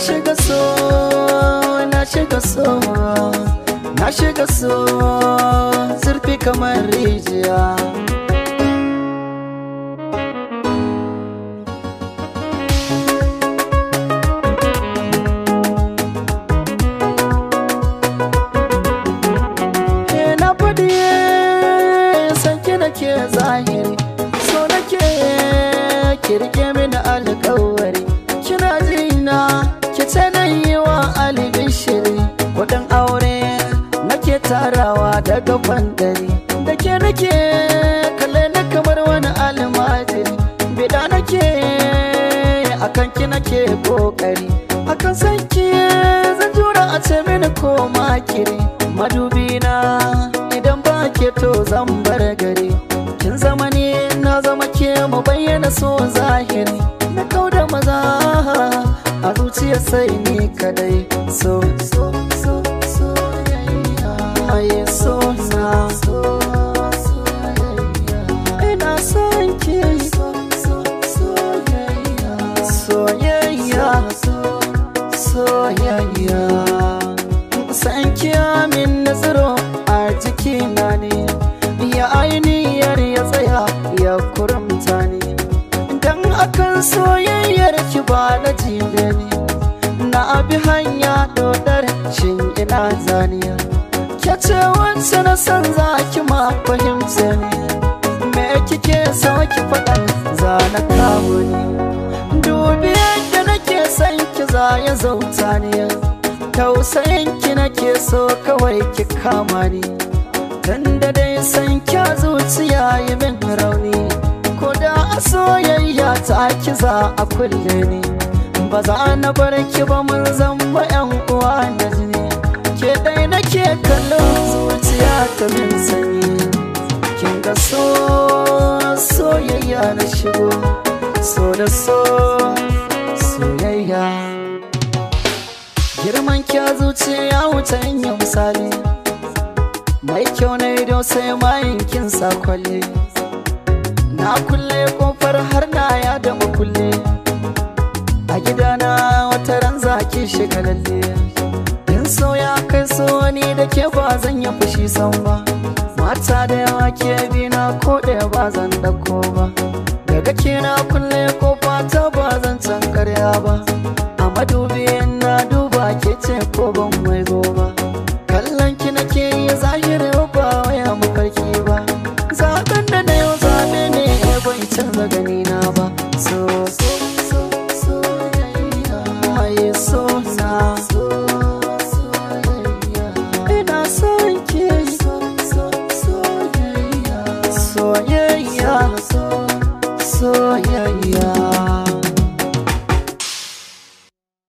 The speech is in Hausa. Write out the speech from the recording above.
shiga so, na shiga so, na shiga so, zurfi kamar rijiya. Na faɗi sanki nake zahiri, so nake kirke mini alƙawari. Kina jina ki ce na yi wa albishiri, kuɗin aure nake tarawa daga kwandari. Da ke nake kalle na kamar wani almajiri, bida nake akan ki nake kokari. Akan sanki zan jura a ce mini ko makiri. Madubina idan ba ke to zan bar gari. Kin zama ne na zama ke mu bayyana so zahiri. Na kauda maza a zuciya sai ni kadai. So so so so yeah, so na so ina son ki. So so so yeah, so yeah. San kiyamin nazaro a jikina ne, ya ainihiyar ya tsaya ya kurumta ne. Dan akan soyayyar ki ba na jibe ne, na abi hanya dodar shin ina zaniya. Ke ce wacce na san za ki ma fahimta ne, me kike so ki faɗa za na kawo ne. Dubi yadda nake san ki za ya zauta ne, tausayinki nake so kawai ki kama ni. Tunda dai san kya zuciya yi min rauni, ko da a soyayya ta ki za a kulle ni. Ba za na bar ki ba mun zama yan uwa da jini. Ke dai nake kallon zuciya ta min sanyi. Kin ga so soyayya na shigo, so da so soyayya. Girman kya zuciya wuce yin misali, mai kyau na ido sai mayin kin sa kwalle. Na kulle kofar har na ya da makulle, a gidana wata ran zaki shiga lalle. In so ya kai so ni da ke ba zan yi fushi san ba, mata da yawa ke bina ko ɗaya ba zan ɗauko ba. Daga ke na kulle kofa ta ba zan can karya ba, a madubi na duba ke ce ko ban mai goba. Kallon ki nake yi zahiri ba waya mafarki ba, zaɓen da na yau zaɓe ne bai canza ganina ba. So